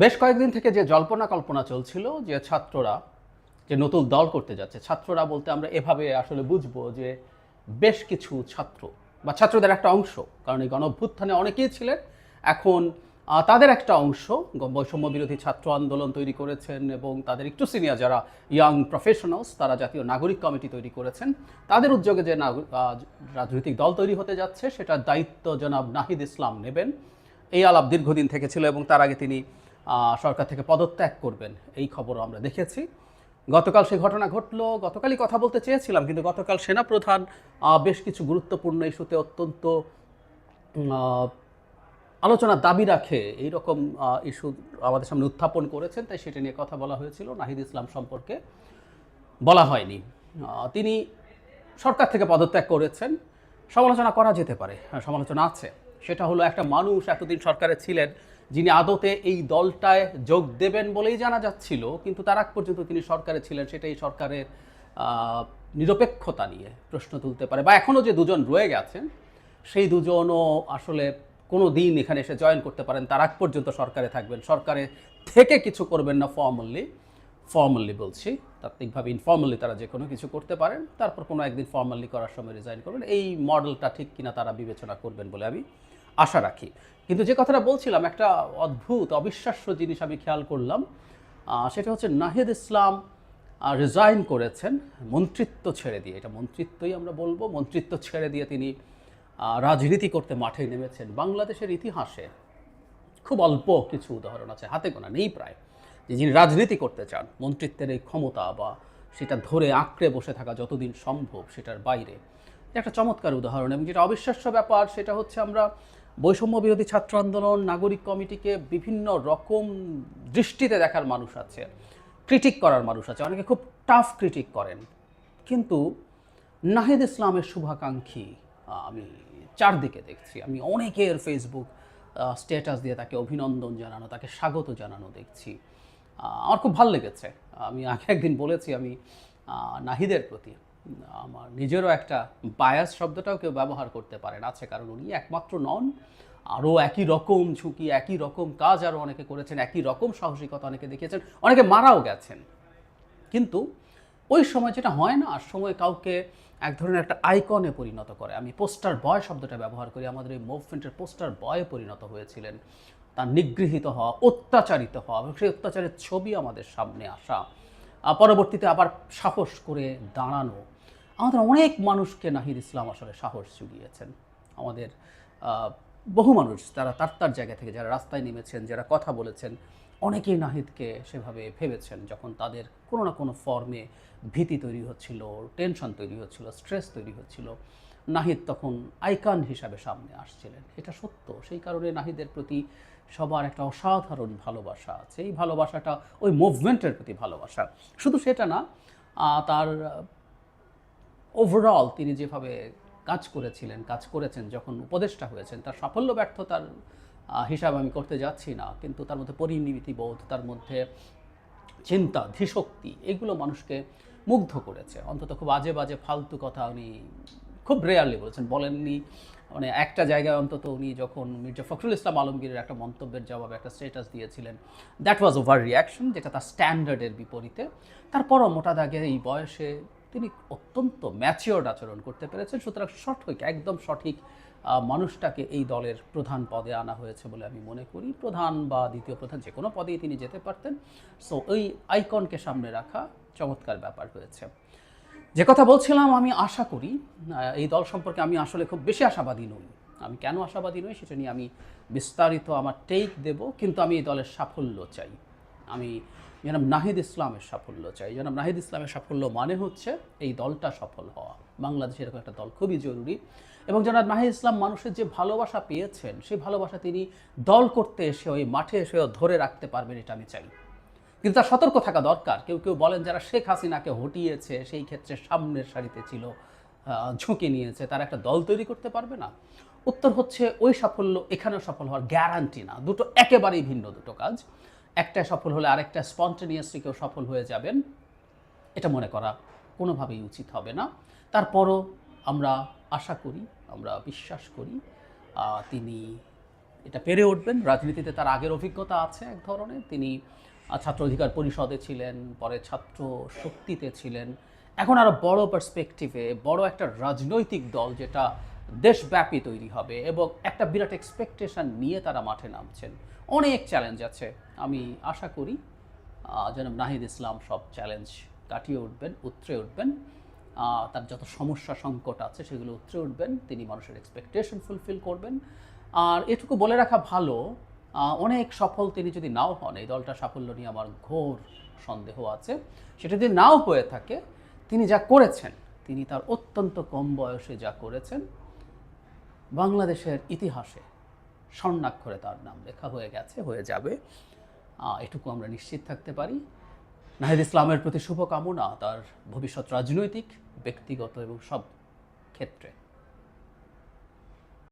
বেশ কয়েকদিন থেকে যে জল্পনা কল্পনা চলছিল যে ছাত্ররা যে নতুন দল করতে যাচ্ছে, ছাত্ররা বলতে আমরা এভাবে আসলে বুঝবো যে বেশ কিছু ছাত্র বা ছাত্রদের একটা অংশ, কারণ এই গণঅভ্যুত্থানে অনেকেই ছিলেন। এখন তাদের একটা অংশ বৈষম্য বিরোধী ছাত্র আন্দোলন তৈরি করেছেন এবং তাদের একটু সিনিয়র যারা ইয়াং প্রফেশনালস তারা জাতীয় নাগরিক কমিটি তৈরি করেছেন। তাদের উদ্যোগে যে রাজনৈতিক দল তৈরি হতে যাচ্ছে সেটার দায়িত্ব জনাব নাহিদ ইসলাম নেবেন, এই আলাপ দীর্ঘদিন থেকে ছিল এবং তার আগে তিনি সরকার থেকে পদত্যাগ করবেন এই খবরও আমরা দেখেছি। গতকাল সেই ঘটনা ঘটলো, গতকালই কথা বলতে চেয়েছিলাম, কিন্তু গতকাল সেনাপ্রধান বেশ কিছু গুরুত্বপূর্ণ ইস্যুতে অত্যন্ত আলোচনার দাবি রাখে এইরকম ইস্যু আমাদের সামনে উত্থাপন করেছেন, তাই সেটা নিয়ে কথা বলা হয়েছিল। নাহিদ ইসলাম সম্পর্কে বলা হয়নি। তিনি সরকার থেকে পদত্যাগ করেছেন, সমালোচনা করা যেতে পারে, হ্যাঁ সমালোচনা আছে। সেটা হলো একটা মানুষ এতদিন সরকারে ছিলেন যিনি আদতে এই দলটায় যোগ দেবেন বলেই জানা যাচ্ছিল, কিন্তু তার আগ পর্যন্ত তিনি সরকারে ছিলেন, সেটাই সরকারের নিরপেক্ষতা নিয়ে প্রশ্ন তুলতে পারে। বা এখনও যে দুজন রয়ে গেছেন সেই দুজনও আসলে কোনো দিন এখানে এসে জয়েন করতে পারেন, তার আগ পর্যন্ত সরকারে থাকবেন, সরকারে থেকে কিছু করবেন না। ফর্মালি বলছি, তাত্ত্বিকভাবে ইনফর্মালি তারা যে কোনো কিছু করতে পারেন, তারপর কোনো একদিন ফর্মালি করার সময় রিজাইন করবেন। এই মডেলটা ঠিক কিনা তারা বিবেচনা করবেন বলে আমি আশা রাখি। কিন্তু যে কথাটা বলছিলাম, একটা অদ্ভুত অবিশ্বাস্য জিনিস আমি খেয়াল করলাম, সেটা হচ্ছে নাহিদ ইসলাম রিজাইন করেছেন মন্ত্রিত্ব ছেড়ে দিয়ে। এটা মন্ত্রিত্বই আমরা বলবো, মন্ত্রিত্ব ছেড়ে দিয়ে তিনি রাজনীতি করতে মাঠে নেমেছেন। বাংলাদেশের ইতিহাসে খুব অল্প কিছু উদাহরণ আছে, হাতে গোনা নেই প্রায়, যে যিনি রাজনীতি করতে চান মন্ত্রিত্বের এই ক্ষমতা বা সেটা ধরে আঁকড়ে বসে থাকা যতদিন সম্ভব সেটার বাইরে। একটা চমৎকার উদাহরণ। এবং যেটা অবিশ্বাস্য ব্যাপার সেটা হচ্ছে আমরা বৈষম্য বিরোধী ছাত্র আন্দোলন নাগরিক কমিটিকে বিভিন্ন রকম দৃষ্টিতে দেখার মানুষ আছে, ক্রিটিক করার মানুষ আছে, অনেকে খুব টাফ ক্রিটিক করেন, কিন্তু নাহিদ ইসলামের শুভাকাঙ্ক্ষী আমি চারদিকে দেখছি। আমি অনেকের ফেসবুক স্ট্যাটাস দিয়ে তাকে অভিনন্দন জানানো, তাকে স্বাগত জানানো দেখছি। আমার খুব ভালো লেগেছে। আমি আগে একদিন বলেছি আমি নাহিদের প্রতি আমার নিজেরও একটা বায়াস শব্দটাও কেউ ব্যবহার করতে পারেন আছে, কারণ উনি একমাত্র নন, আরও একই রকম ঝুঁকি একই রকম কাজ আরও অনেকে করেছেন, একই রকম সাহসিকতা অনেকে দেখিয়েছেন, অনেকে মারাও গেছেন। কিন্তু ওই সময় যেটা হয় না, আর সময় কাউকে এক ধরনের একটা আইকনে পরিণত করে। আমি পোস্টার বয় শব্দটা ব্যবহার করি, আমাদের এই মুভমেন্টের পোস্টার বয়ে পরিণত হয়েছিলেন। তার নিগৃহীত হওয়া, অত্যাচারিত হওয়া এবং সেই অত্যাচারের ছবি আমাদের সামনে আসা, পরবর্তীতে আবার সাহস করে দাঁড়ানো। আমাদের অনেক মানুষকে নাহিদ ইসলাম আসলে সাহস জুগিয়েছেন। আমাদের বহু মানুষ তারা তার জায়গা থেকে যারা রাস্তায় নেমেছেন, যারা কথা বলেছেন, অনেকেই নাহিদকে সেভাবে ভেবেছেন যখন তাদের কোনো না কোনো ফর্মে ভীতি তৈরি হচ্ছিল, টেনশন তৈরি হচ্ছিল, স্ট্রেস তৈরি হচ্ছিল। নাহিদ তখন আইকন হিসাবে সামনে আসছিলেন, এটা সত্য। সেই কারণে নাহিদের প্রতি সবার একটা অসাধারণ ভালোবাসা আছে। এই ভালোবাসাটা ওই মুভমেন্টের প্রতি ভালোবাসা, শুধু সেটা না, তার ওভারঅল তিনি যেভাবে কাজ করেছেন যখন উপদেষ্টা হয়েছেন, তার সাফল্য ব্যর্থতার হিসাব আমি করতে যাচ্ছি না, কিন্তু তার মধ্যে পরিণীতিবোধ, তার মধ্যে চিন্তা, ধীশক্তি, এগুলো মানুষকে মুগ্ধ করেছে। অন্তত খুব আজে বাজে ফালতু কথা উনি খুব রেয়ারলি বলেননি। মানে একটা জায়গায় অন্তত উনি যখন মির্জা ফখরুল ইসলাম আলমগীরের একটা মন্তব্যের জবাবে একটা স্ট্যাটাস দিয়েছিলেন, দ্যাট ওয়াজ ওভার রিয়াকশন, যেটা তার স্ট্যান্ডার্ডের বিপরীতে। তারপরও মোটা দাগে এই বয়সে তিনি অত্যন্ত ম্যাচিওর্ড আচরণ করতে পেরেছেন। সুতরাং একদম সঠিক মানুষটাকে এই দলের প্রধান পদে আনা হয়েছে বলে আমি মনে করি। প্রধান বা দ্বিতীয় প্রধান যে কোনো পদেই তিনি যেতে পারতেন। সো ওই আইকনকে সামনে রাখা চমৎকার ব্যাপার হয়েছে। যে কথা বলছিলাম, আমি আশা করি এই দল সম্পর্কে আমি আসলে খুব বেশি আশাবাদী নই। আমি কেন আশাবাদী নই সেটা নিয়ে আমি বিস্তারিত আমার টেক দেব, কিন্তু আমি এই দলের সাফল্য চাই। আমি জনাব নাহিদ ইসলামের সাফল্য চাই। জনাব নাহিদ ইসলামের সাফল্য মানে হচ্ছে এই দলটা সফল হওয়া। বাংলাদেশে এরকম একটা দল খুবই জরুরি। এবং জনাব নাহিদ ইসলাম মানুষের যে ভালোবাসা পেয়েছেন, সেই ভালোবাসা তিনি দল করতে এসে ওই মাঠে এসেও ধরে রাখতে পারবেন, এটা আমি চাই। কিন্তু তার সতর্ক থাকা দরকার। কেউ কেউ বলেন যারা শেখ হাসিনাকে হটিয়েছে, সেই ক্ষেত্রে সামনের সারিতে ছিল, ঝুঁকি নিয়েছে, তারা একটা দল তৈরি করতে পারবে না। উত্তর হচ্ছে ওই সাফল্য এখানেও সফল হওয়ার গ্যারান্টি না। দুটো একেবারেই ভিন্ন দুটো কাজ। একটা সফল হলে আরেকটা স্পন্টেনিয়াসলি কেউ সফল হয়ে যাবেন, এটা মনে করা কোনোভাবেই উচিত হবে না। তারপরও আমরা আশা করি, আমরা বিশ্বাস করি তিনি এটা পেরে উঠবেন। রাজনীতিতে তার আগের অভিজ্ঞতা আছে এক ধরনের। তিনি ছাত্র অধিকার পরিষদে ছিলেন, পরে ছাত্র শক্তিতে ছিলেন। এখন আরও বড় পার্সপেক্টিভে বড় একটা রাজনৈতিক দল যেটা দেশব্যাপী তৈরি হবে এবং একটা বিরাট এক্সপেকটেশন নিয়ে তারা মাঠে নামছেন। অনেক চ্যালেঞ্জ আছে। আমি আশা করি জনাব নাহিদ ইসলাম সব চ্যালেঞ্জ কাটিয়ে উঠবেন, উতরে উঠবেন। তার যত সমস্যা সংকট আছে সেগুলো উতরে উঠবেন। তিনি মানুষের এক্সপেকটেশন ফুলফিল করবেন। আর এটুকু বলে রাখা ভালো, অনেক সফল তিনি যদি নাও হন, এই দলটা সাফল্য নিয়ে আমার ঘোর সন্দেহ আছে। সেটা যদি নাও হয়ে থাকে, তিনি যা করেছেন, তিনি তার অত্যন্ত কম বয়সে যা করেছেন, বাংলাদেশের ইতিহাসে স্বর্ণাক্ষরে তার নাম লেখা হয়ে গেছে, হয়ে যাবে। এটুকু আমরা নিশ্চিত থাকতে পারি। নাহিদ ইসলামের প্রতি শুভকামনা তার ভবিষ্যৎ রাজনৈতিক, ব্যক্তিগত এবং সব ক্ষেত্রে।